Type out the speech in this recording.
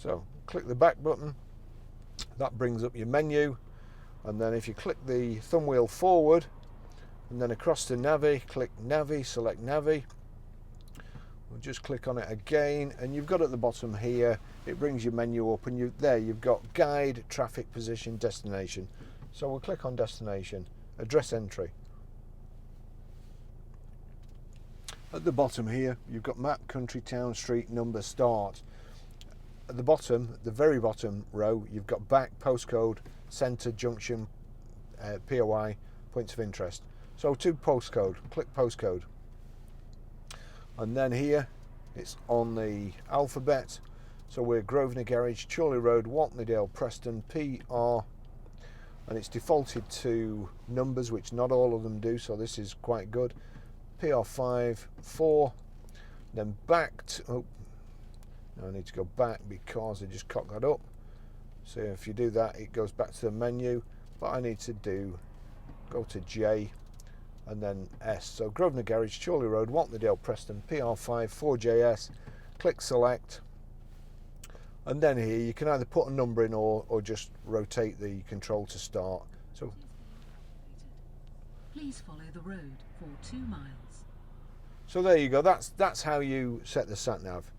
So click the back button, that brings up your menu, and then if you click the thumb wheel forward and then across to Navi, click Navi, select Navi. We'll just click on it again, and you've got at the bottom here, it brings your menu up, and you've got guide, traffic, position, destination. So we'll click on destination, address entry. At the bottom here, you've got map, country, town, street, number, start. At the bottom, the very bottom row, you've got back, postcode, centre, junction, POI, points of interest. So to postcode, click postcode. And then here, it's on the alphabet. So we're Grosvenor Garage, Chorley Road, Watneydale, Preston, PR. And it's defaulted to numbers, which not all of them do, so this is quite good. PR5, 4, then back to, oh, now I need to go back because I just cocked that up. So if you do that, it goes back to the menu, but I need to go to J and then S. So Grosvenor Garage, Chorley Road, Watneydale, Preston, PR5, 4JS, click select, and then here you can either put a number in or just rotate the control to start. So please follow the road for 2 miles. So there you go, that's how you set the sat nav.